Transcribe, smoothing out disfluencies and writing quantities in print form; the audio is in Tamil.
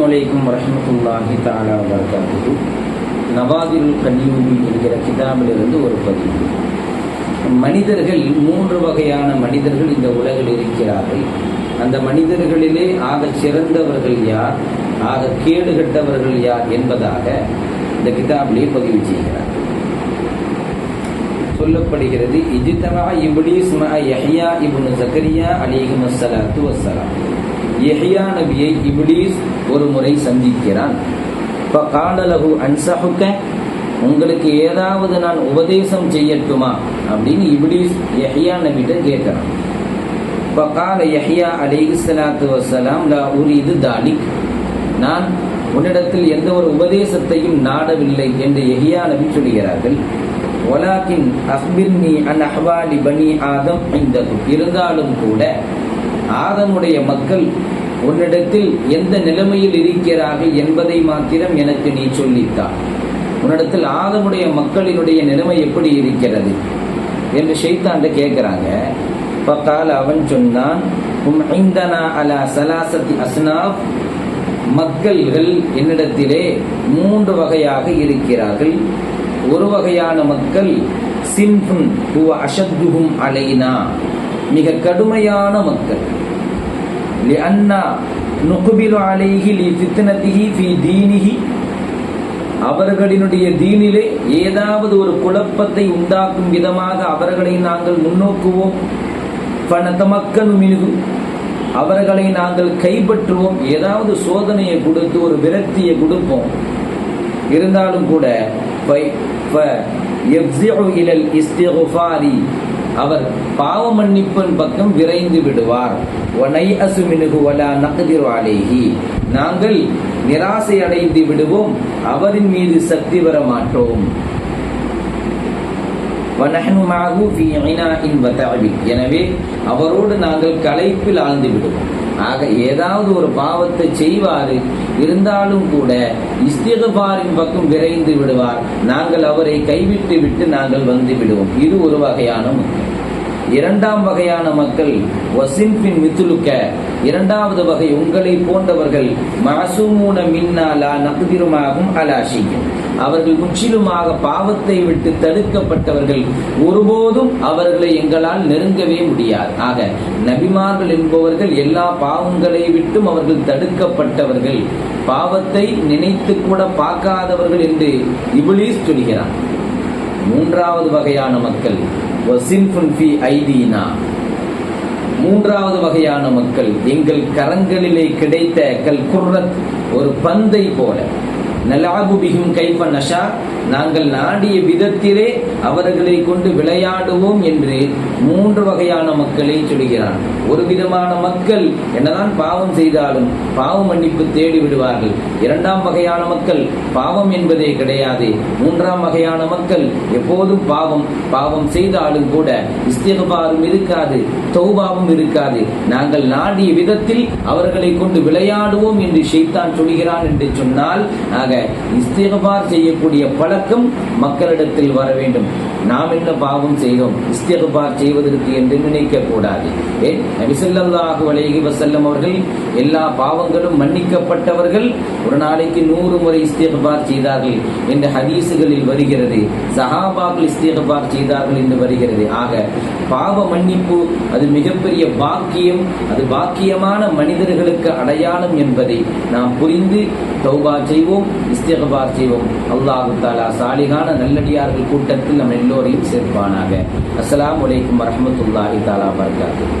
அலைக்கும் வரஹ்மத்துல்லாஹி தஆலா வபரகாத்துஹு. நவாதிருல் கல்யூமி என்கிற கிதாபிலிருந்து ஒரு பதிவு. மனிதர்கள் 3 வகையான மனிதர்கள் இந்த உலகில் இருக்கிறார்கள். அந்த மனிதர்களிலே ஆக சிறந்தவர்கள் யார், ஆக கேடுகட்டவர்கள் யார் என்பதாக இந்த கிதாபிலே பதிவு செய்கிறார். சொல்லப்படுகிறது, இஜ்தமா இப்லீஸ் மஅ யஹ்யா இப்னு ஜக்கரியா அலைஹிஸ்ஸலாத்து வஸ்ஸலாம். யஹ்யா நபியை இப்லீஸ் ஒரு முறை சந்திக்கிறான். ஃபகால லஹு அன்ஸஹுக, உங்களுக்கு ஏதாவது நான் உபதேசம் செய்யட்டுமா அப்படின்னு இப்லீஸ் யஹ்யா நபிட்ட கேட்கிறான். ஃபகால யஹ்யா அலைஹிஸ்ஸலாத்து வஸ்ஸலாம் லா உரீது தாலிக், நான் உன்னிடத்தில் எந்த ஒரு உபதேசத்தையும் நாடவில்லை என்று யஹ்யா நபி சொல்கிறார்கள். வலாக்கின் அஹ்பிர்னி அன் அஹ்வாலி பனி ஆதம் இந்தது, இருந்தாலும் கூட ஆதமுடைய மக்கள் உன்னிடத்தில் எந்த நிலைமையில் இருக்கிறார்கள் என்பதை மாத்திரம் எனக்கு நீ சொல்லித்தான். உன்னிடத்தில் ஆதமுடைய மக்களினுடைய நிலைமை எப்படி இருக்கிறது என்று ஷைத்தான்ட கேட்கிறாங்க. பக்கால் அவன் சொன்னான், இந்தனா அலா சலாசத்தி அஸ்னாப், மக்கள்கள் என்னிடத்திலே 3 வகையாக இருக்கிறார்கள். ஒரு வகையான மக்கள் சின்ஃபுன் ஹுவ அஷத்துஹும் அலைனா, மிக கடுமையான மக்கள். லிஅன்னா நுக்பிலு அலைஹி லிஃபித்னதிஹி ஃபீ தீனிஹி, அவர்களினுடைய தீனிலே ஏதாவது ஒரு குழப்பத்தை உண்டாக்கும் விதமாக அவர்களை நாங்கள் முன்னோக்குவோம். ஃபனதமக்கனு மின்ஹு, அவர்களை நாங்கள் கைப்பற்றுவோம். ஏதாவது சோதனையை கொடுத்து ஒரு விரக்தியை கொடுப்போம். இருந்தாலும் கூட அவர் பாவ மன்னிப்பின் பக்கம் விரைந்து விடுவார். நாங்கள் நிராசை அடைந்து விடுவோம், அவரின் மீது சக்தி வர மாட்டோம். எனவே அவரோடு நாங்கள் களைப்பில் ஆழ்ந்து விடுவோம். ஆக ஏதாவது ஒரு பாவத்தை செய்வாரு, இருந்தாலும் கூட இஸ்திக்பாரின் பக்கம் விரைந்து விடுவார். நாங்கள் அவரை கைவிட்டு விட்டு நாங்கள் வந்து விடுவோம். இது ஒரு வகையான மக்கள். 2ஆம் வகையான மக்கள் வசின்பின் மித்துலுக்க, 2வது வகை உங்களை போன்றவர்கள் மாசூமூன மின்னா லா நக்திருமாகும் அலாஷிக்கும், அவர்கள் முற்றிலுமாக பாவத்தை விட்டு தடுக்கப்பட்டவர்கள். ஒருபோதும் அவர்களை எங்களால் நெருங்கவே முடியாது. ஆக நபிமார்கள் என்பவர்கள் எல்லா பாவங்களை விட்டும் அவர்கள் தடுக்கப்பட்டவர்கள், பாவத்தை நினைத்து கூட பார்க்காதவர்கள் என்று இப்லீஸ் சொல்கிறான். 3வது வகையான மக்கள் வசின்ஃபுன் ஃபீ ஐதீனா, 3வது வகையான மக்கள் எங்கள் கரங்களிலே கிடைத்த கல் குர்ரத், ஒரு பந்தை போல. நலாபு பிஹும் கைஃப நஷா, நாங்கள் நாடிய விதத்திலே அவர்களை கொண்டு விளையாடுவோம் என்று 3 வகையான மக்களை சொல்கிறான். ஒரு விதமான மக்கள் என்னதான் பாவம் செய்தாலும் பாவ மன்னிப்பு தேடி விடுவார்கள். 2ஆம் வகையான மக்கள் பாவம் என்பதே கிடையாது. 3ஆம் வகையான மக்கள் எப்போதும் பாவம் செய்தாலும் கூட இஸ்திக்பாரும் இருக்காது, தௌபாவும் இருக்காது. நாங்கள் நாடிய விதத்தில் அவர்களை கொண்டு விளையாடுவோம் என்று ஷைத்தான் சொல்கிறான் என்று சொன்னால், ஆக இஸ்திக்பார் செய்யக்கூடிய பழக்கம் மக்களிடத்தில் வர வேண்டும். நாம் என்ன பாவம் செய்தோம், இஸ்திக்பார் செய்வதற்கு என்று நினைக்க கூடாது. நபி ஸல்லல்லாஹு அலைஹி வஸல்லம் அவர்கள் எல்லா பாவங்களும் மன்னிக்கப்பட்டவர்கள். ஒரு நாளைக்கு 100 முறை இஸ்திக்பார் செய்தார்கள் என்ற ஹதீசுகளில் வருகிறது. சஹாபாக்கள் இஸ்திக்பார் செய்தார்கள் என்று வருகிறது. ஆக பாவ மன்னிப்பு அது மிகப்பெரிய பாக்கியம், அது பாக்கியமான மனிதர்களுக்கு அடையாளம் என்பதை நாம் புரிந்து தௌபா செய்வோம், இஸ்திக்பார் செய்வோம். அல்லாஹ் தஆலா சாலிகான நல்லடியார்கள் கூட்டத்தில் நம் எல்லோரையும் சேர்ப்பானாக. அஸ்ஸலாமு அலைக்கும் வரஹ்மத்துல்லாஹி தஆலா வபரகாத்துஹு.